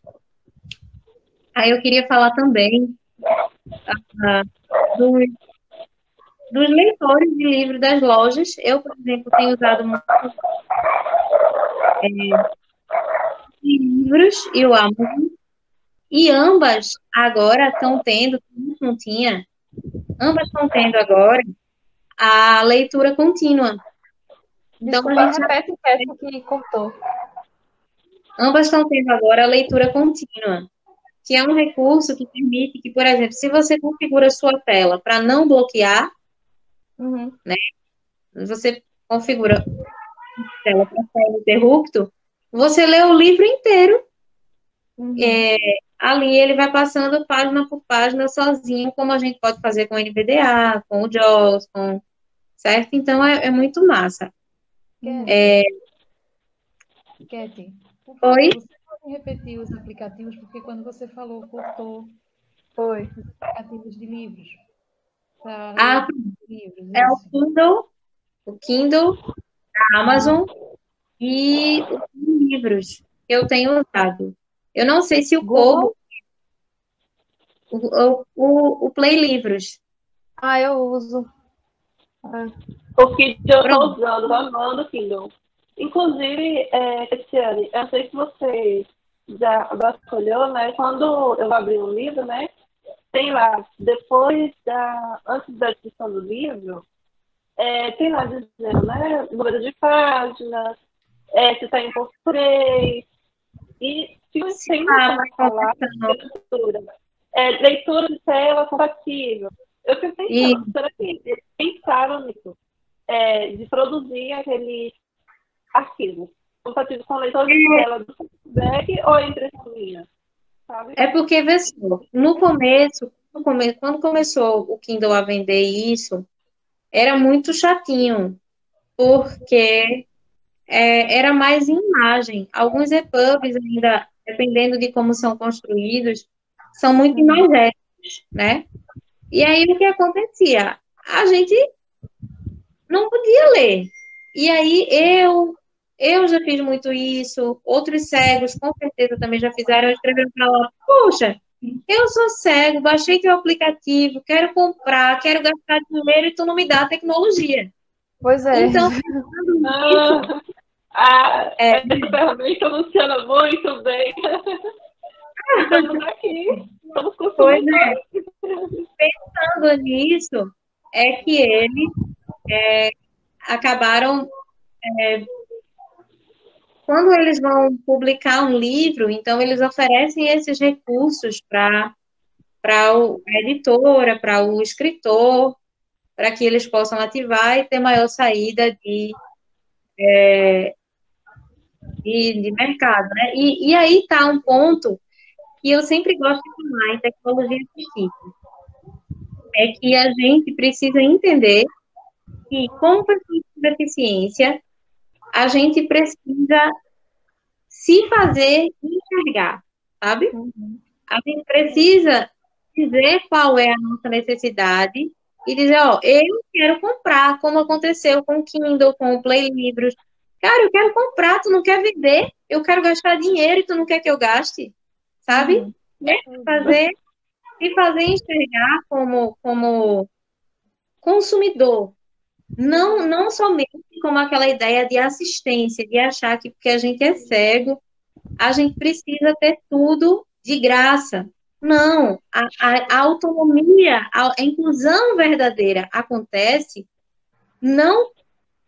Aí eu queria falar também ah, dos, dos leitores de livros das lojas. Eu, por exemplo, tenho usado muito livros e o Amazon. E ambas agora estão tendo, não tinha, ambas estão tendo agora a leitura contínua. Então, a Desculpa, gente já, repete o resto que cortou. ambas estão tendo agora a leitura contínua, que é um recurso que permite que, por exemplo, se você configura a sua tela para não bloquear, Uhum. você configura a tela para ser ininterrupto, você lê o livro inteiro, Uhum. é, ali ele vai passando página por página sozinho, como a gente pode fazer com o NVDA, com o JAWS, certo? Então, é muito massa. Uhum. Ketty, por Oi? favor, você pode repetir os aplicativos, porque quando você falou, cortou Foi. os aplicativos de livros, para Ah, leitura de livros, é isso. O Kindle da Amazon e os livros que eu tenho usado. Eu não sei se o Google? Kobo, o Play Livros. Ah, eu uso. Ah, O Kindle eu tô Pronto. usando, tô amando o Kindle. Inclusive, Cristiane, eu sei que você já vasculhou, né? Quando eu abri um livro, né? Tem lá, antes da descrição do livro, tem lá dizendo, né, número de páginas, se está em português, e se o ensino Mas falar de leitura, leitura de tela compatível. Eu fico e pensando, será que eles pensaram nisso? De produzir aqueles arquivos compatíveis com leitor de tela do feedback ou impressão minha, sabe? é porque, vê só, no começo, quando começou o Kindle a vender isso, era muito chatinho, porque era mais em imagem. Alguns EPUBs ainda, dependendo de como são construídos, são muito imagéticos, né? E aí, o que acontecia? A gente não podia ler. E aí, eu já fiz muito isso, outros cegos, com certeza, também já fizeram, escreveram para lá, poxa, eu sou cego, baixei teu aplicativo, quero comprar, quero gastar dinheiro e tu não me dá a tecnologia. Pois é. Então, essa ferramenta funciona muito bem. Estamos aqui, estamos consumidores. Pensando nisso, é que eles acabaram, quando eles vão publicar um livro, então eles oferecem esses recursos para a editora, para o escritor, para que eles possam ativar e ter maior saída de mercado, né? E aí está um ponto que eu sempre gosto de falar em tecnologia assistiva, é que a gente precisa entender que, como pessoa com deficiência, a gente precisa se fazer enxergar, sabe? A gente precisa dizer qual é a nossa necessidade e dizer, ó, eu quero comprar, como aconteceu com o Kindle, com o Play Livros. Cara, eu quero comprar, tu não quer vender? Eu quero gastar dinheiro e tu não quer que eu gaste, sabe? Se fazer enxergar como consumidor, não somente como aquela ideia de assistência, de achar que porque a gente é cego, a gente precisa ter tudo de graça. Não, a autonomia, a inclusão verdadeira acontece não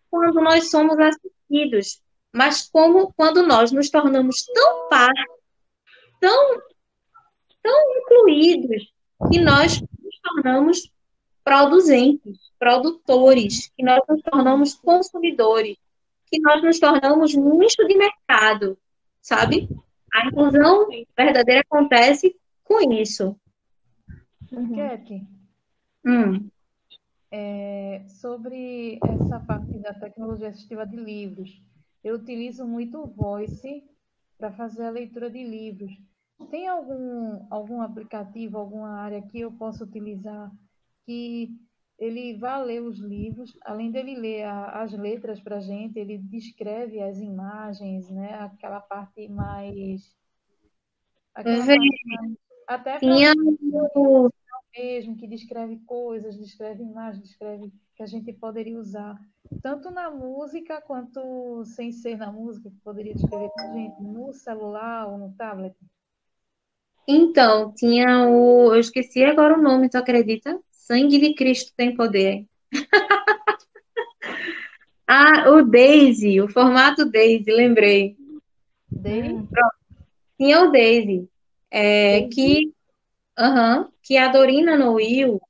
quando nós somos assistidos, mas como quando nós nos tornamos tão parte, tão, tão incluídos, que nós nos tornamos produzentes, produtores, que nós nos tornamos consumidores, que nós nos tornamos nicho de mercado, sabe? A inclusão verdadeira acontece com isso. Keke, Hum. sobre essa parte da tecnologia assistiva de livros, eu utilizo muito o Voice para fazer a leitura de livros. Tem algum aplicativo, alguma área que eu possa utilizar que ele vá ler os livros, além dele ler as letras para a gente, ele descreve as imagens, né? Aquela parte mais... Aquela Vê, parte mais... Até para tinha mesmo, que descreve coisas, descreve imagens, descreve que a gente poderia usar, tanto na música quanto sem ser na música, que poderia descrever para a gente no celular ou no tablet. Então, eu esqueci agora o nome, tu acredita? Sangue de Cristo tem poder. Ah, o Daisy, o formato Daisy, lembrei. Tinha o Daisy, que a Dorina Noil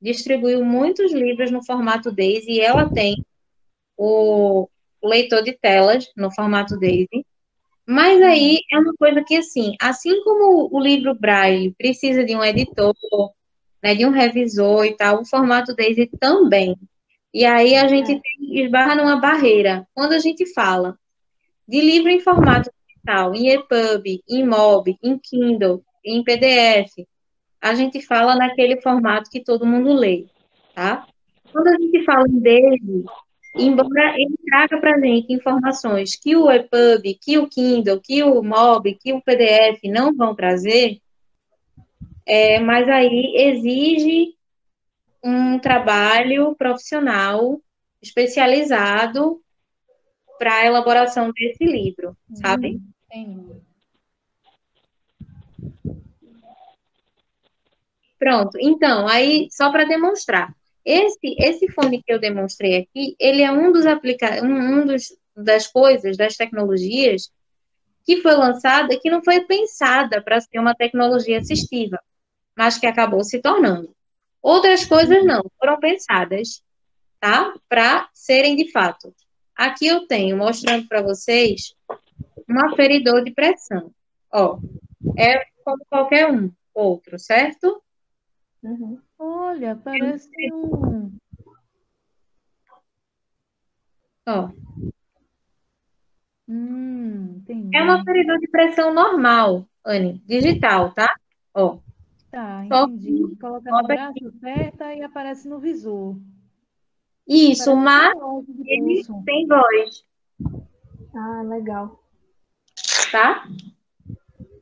distribuiu muitos livros no formato Daisy e ela tem o leitor de telas no formato Daisy. Mas aí é uma coisa que, assim como o livro Braille precisa de um editor, né, de um revisor e tal, o formato Daisy também. E aí a gente esbarra numa barreira. Quando a gente fala de livro em formato digital, em EPUB, em MOB, em Kindle, em PDF, a gente fala naquele formato que todo mundo lê, tá? Quando a gente fala em Daisy, embora ele traga para a gente informações que o EPUB, que o Kindle, que o MOB, que o PDF não vão trazer, mas aí exige um trabalho profissional especializado para a elaboração desse livro, sabe? Entendi. Pronto. Então, aí, só para demonstrar, Esse fone que eu demonstrei aqui, ele é das coisas, das tecnologias que foi lançada, que não foi pensada para ser uma tecnologia assistiva, mas que acabou se tornando. Outras coisas não, foram pensadas, tá? Para serem de fato. Aqui eu tenho, mostrando para vocês, um aferidor de pressão. Ó, é como qualquer outro, certo? Uhum. Olha, parece um. Ó, é um Entendi. aferidor de pressão normal, Anne, digital, tá? Ó, Tá, só entendi. Coloca no bota aqui. braço, aperta e aparece no visor. Isso, Parece um mas relógio de ele pulso. tem voz, Ah, legal. tá?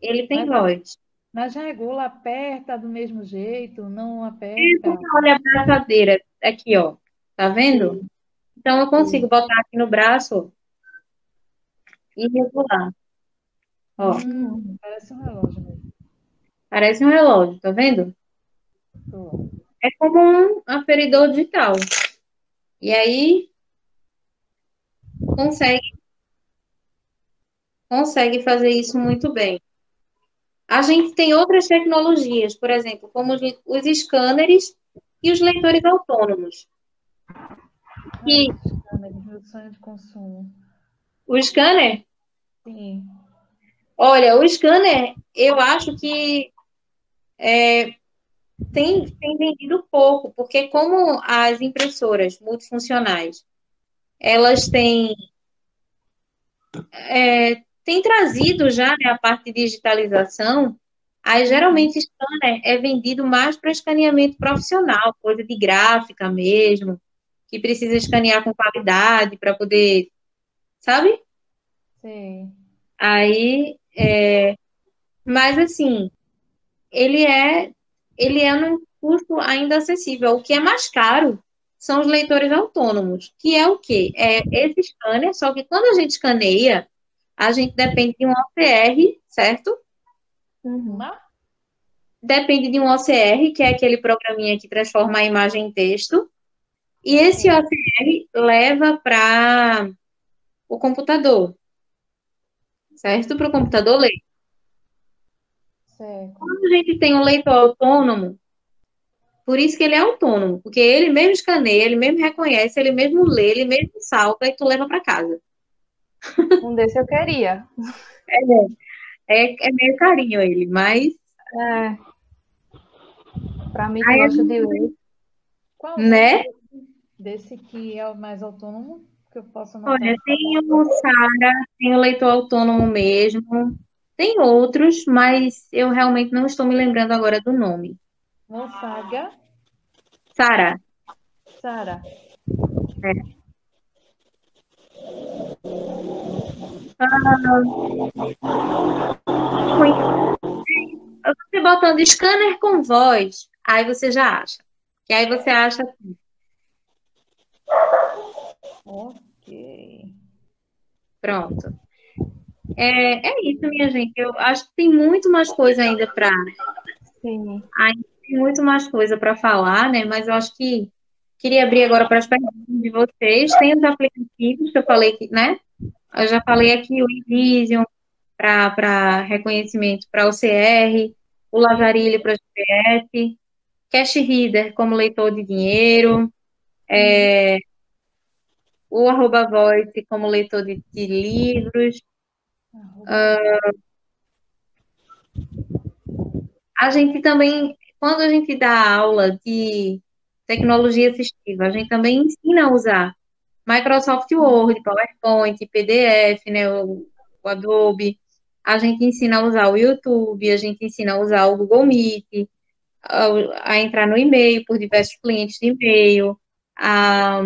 Ele tem Mas, voz. mas regula, aperta do mesmo jeito, não E aperta. como olha a braçadeira aqui, ó. Tá vendo? Sim, Então eu consigo sim. botar aqui no braço e regular. Ó, Uhum. Parece um relógio mesmo. parece um relógio, tá vendo? Tô. É como um aferidor digital. E aí consegue, consegue fazer isso muito bem. A gente tem outras tecnologias, por exemplo, como os scanners e os leitores autônomos. E Câmera, meu sonho de consumo. o scanner, Sim. olha, o scanner, eu acho que tem vendido pouco, porque como as impressoras multifuncionais, elas têm trazido já, né, a parte de digitalização, aí Uhum. geralmente scanner é vendido mais para escaneamento profissional, coisa de gráfica mesmo, que precisa escanear com qualidade para poder, sabe? Sei. Aí, mas assim, ele é ele é num custo ainda acessível. O que é mais caro são os leitores autônomos, que é o quê? É esse scanner, só que quando a gente escaneia, a gente depende de um OCR, certo? Uhum. Mas, Depende de um OCR, que é aquele programinha que transforma a imagem em texto, e esse sei. OCR leva para o computador, certo? Para o computador ler. Certo. Quando a gente tem um leitor autônomo, por isso que ele é autônomo, porque ele mesmo escaneia, ele mesmo reconhece, ele mesmo lê, ele mesmo salva e tu leva para casa. Um desse eu queria. É meio carinho ele, mas É, para mim que aí, gosta de ler. Qual o nome né? desse que é o mais autônomo? Que eu posso anotar Olha, aqui. tem o Sara, tem o leitor autônomo mesmo, tem outros, mas eu realmente não estou me lembrando agora do nome. Gonçaga Sara, Sara. é. Ah, você botando scanner com voz, aí você já acha. Que aí você acha, Ok. pronto. É isso, minha gente. Eu acho que tem muito mais coisa ainda para Sim. ainda tem muito mais coisa para falar, né? Mas eu acho que queria abrir agora para as perguntas de vocês. Tem os aplicativos que eu falei que, né? Eu já falei aqui o Envision para reconhecimento para OCR, o Lazarilho para GPS, Cash Reader como leitor de dinheiro, Uhum. o arroba Voice como leitor de livros. Arroba. A gente também, quando a gente dá aula de tecnologia assistiva, a gente também ensina a usar Microsoft Word, PowerPoint, PDF, né, o Adobe. A gente ensina a usar o YouTube, a gente ensina a usar o Google Meet, a entrar no e-mail por diversos clientes de e-mail, a,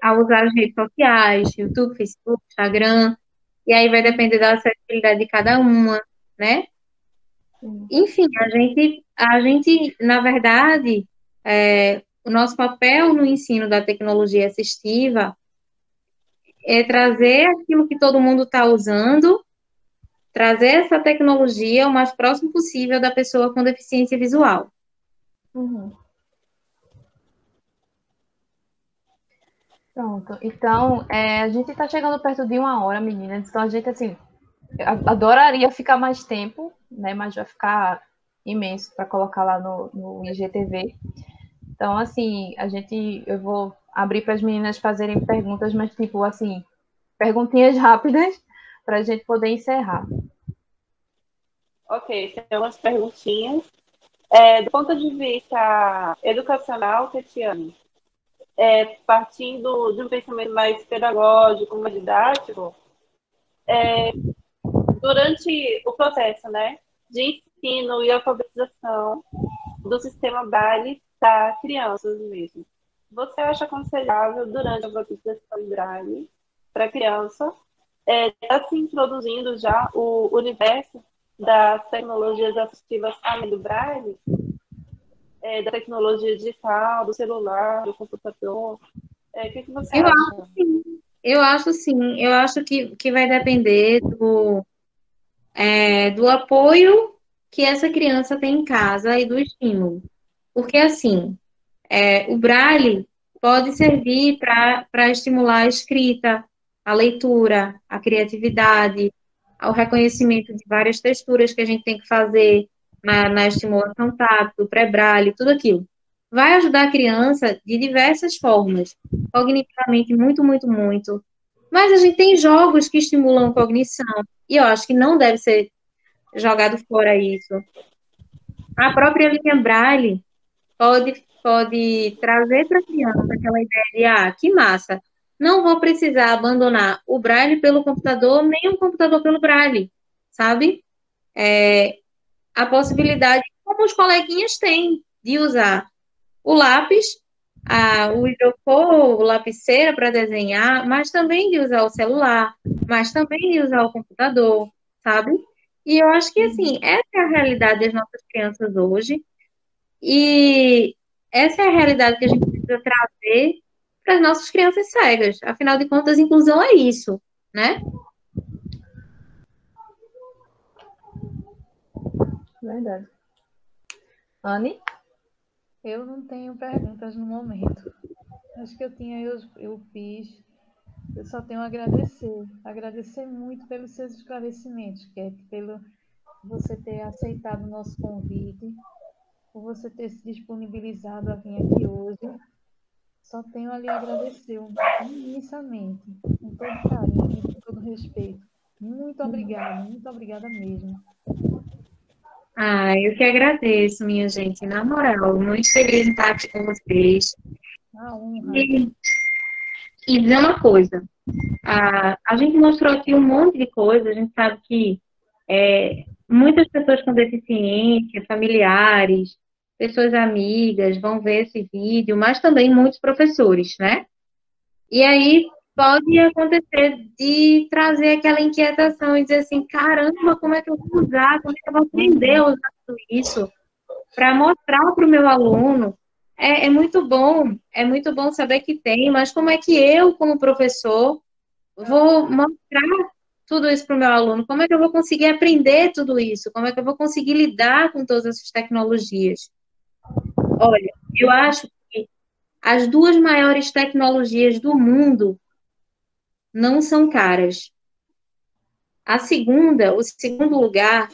a usar as redes sociais, YouTube, Facebook, Instagram, e aí vai Uhum. depender da acessibilidade de cada uma, né? Sim. Enfim, a gente, na verdade, o nosso papel no ensino da tecnologia assistiva é trazer aquilo que todo mundo está usando, trazer essa tecnologia o mais próximo possível da pessoa com deficiência visual. Uhum. Pronto. Então, a gente está chegando perto de 1 hora, meninas. Então, a gente, assim, adoraria ficar mais tempo, né? Mas vai ficar imenso para colocar lá no IGTV. Então, assim, eu vou abrir para as meninas fazerem perguntas, mas, tipo, assim, perguntinhas rápidas para a gente poder encerrar. Ok, tem umas perguntinhas. Do ponto de vista educacional, Tetiane, partindo de um pensamento mais pedagógico, mais didático, durante o processo, né, de ensino e alfabetização do sistema Braille para crianças mesmo, você acha aconselhável, durante a alfabetização em Braille para criança, está se introduzindo já o universo das tecnologias assistivas além do Braille, da tecnologia digital, do celular, do computador? O que você Eu acha? acho sim. Eu acho sim. Eu acho que vai depender do apoio que essa criança tem em casa e do estímulo. Porque, assim, o Braille pode servir para estimular a escrita, a leitura, a criatividade, ao reconhecimento de várias texturas que a gente tem que fazer na estimulação tátil, pré-Braille, tudo aquilo. Vai ajudar a criança de diversas formas, cognitivamente muito, muito, muito. Mas a gente tem jogos que estimulam a cognição, e eu acho que não deve ser jogado fora isso. A própria linha Braille pode trazer para a criança aquela ideia de, que massa, não vou precisar abandonar o Braille pelo computador, nem o computador pelo Braille, sabe? A possibilidade, como os coleguinhas têm, de usar o lápis, o isopor, o lapiseira para desenhar, mas também de usar o celular, mas também de usar o computador, sabe? E eu acho que, assim, essa é a realidade das nossas crianças hoje, e essa é a realidade que a gente precisa trazer para as nossas crianças cegas. Afinal de contas, inclusão é isso, né? Verdade. Anne? Eu não tenho perguntas no momento. Acho que eu fiz. Eu só tenho a agradecer. Agradecer muito pelos seus esclarecimentos, Cat, pelo você ter aceitado o nosso convite, por você ter se disponibilizado a vir aqui hoje. Só tenho a lhe agradecer imensamente, com todo carinho e com todo respeito. Muito obrigada mesmo. Eu que agradeço, minha gente, na moral, muito feliz em estar aqui com vocês. A honra. E dizer uma coisa, a gente mostrou aqui um monte de coisa, a gente sabe que muitas pessoas com deficiência, familiares, pessoas amigas vão ver esse vídeo, mas também muitos professores, né? E aí pode acontecer de trazer aquela inquietação e dizer assim, caramba, como é que eu vou usar? Como é que eu vou aprender a usar tudo isso para mostrar para o meu aluno? É muito bom saber que tem, mas como é que eu, como professor, vou mostrar tudo isso para o meu aluno? Como é que eu vou conseguir aprender tudo isso? Como é que eu vou conseguir lidar com todas essas tecnologias? Olha, eu acho que as duas maiores tecnologias do mundo não são caras. O segundo lugar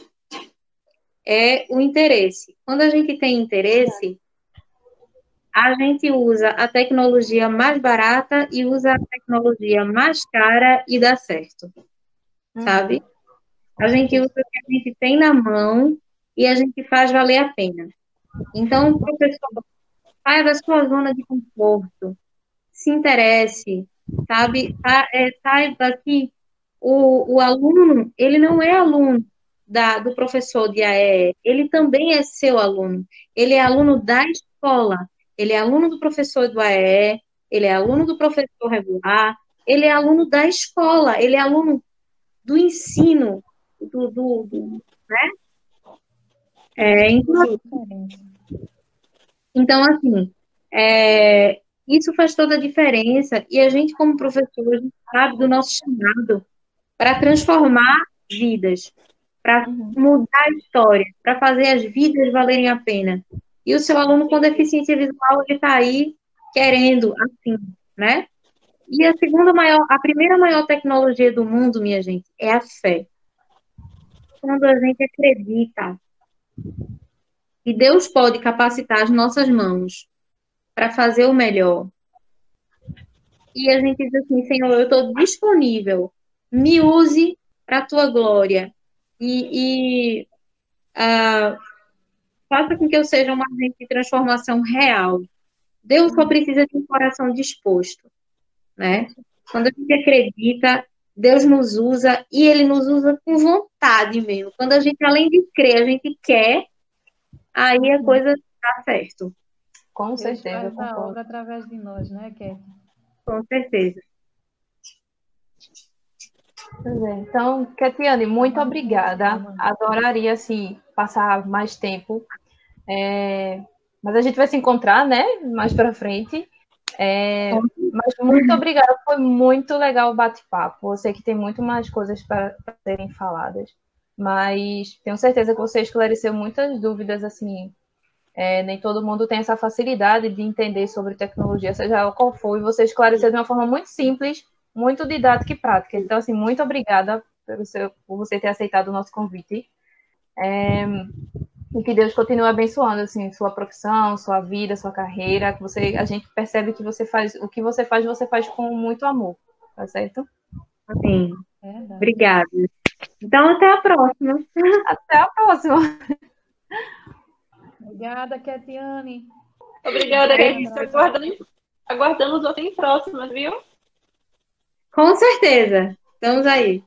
é o interesse. Quando a gente tem interesse, a gente usa a tecnologia mais barata e usa a tecnologia mais cara e dá certo, sabe? A gente usa o que a gente tem na mão e a gente faz valer a pena. Então, professor, saia da sua zona de conforto, se interesse, sabe? Saiba que o aluno, ele não é aluno do professor de AE, ele também é seu aluno. Ele é aluno da escola, ele é aluno do professor do AE, ele é aluno do professor regular, ele é aluno da escola, ele é aluno do ensino, né? Então, assim, isso faz toda a diferença e a gente, como professor, a gente sabe do nosso chamado para transformar vidas, para mudar a história, para fazer as vidas valerem a pena. E o seu aluno com deficiência visual, ele está aí querendo, assim, né? E a primeira maior tecnologia do mundo, minha gente, é a fé. Quando a gente acredita que Deus pode capacitar as nossas mãos para fazer o melhor, e a gente diz assim, Senhor, eu estou disponível, me use para a tua glória e faça com que eu seja um agente de transformação real. Deus só precisa de um coração disposto, né? Quando a gente acredita, Deus nos usa e Ele nos usa com vontade mesmo. Quando a gente, além de crer, a gente quer, aí a coisa dá certo, Com Deus certeza, eu faz a concordo. obra através de nós, né, Kate? com certeza. Pois é. Então, Ketiane, muito obrigada. Adoraria, assim, passar mais tempo. Mas a gente vai se encontrar, né? Mais para frente. Mas muito obrigada. Foi muito legal o bate-papo. Eu sei que tem muito mais coisas para serem faladas. Mas tenho certeza que você esclareceu muitas dúvidas, assim. Nem todo mundo tem essa facilidade de entender sobre tecnologia, seja ela qual for, e você esclareceu de uma forma muito simples, muito didática e prática. Então, assim, muito obrigada por você ter aceitado o nosso convite. E que Deus continue abençoando, assim, sua profissão, sua vida, sua carreira. A gente percebe que o que você faz com muito amor, tá certo? Sim, Verdade. obrigada. Então, até a próxima. Até a próxima. Obrigada, Ketiane. Obrigada, Kate. Aguardamos você em próximas, viu? Com certeza. Estamos aí.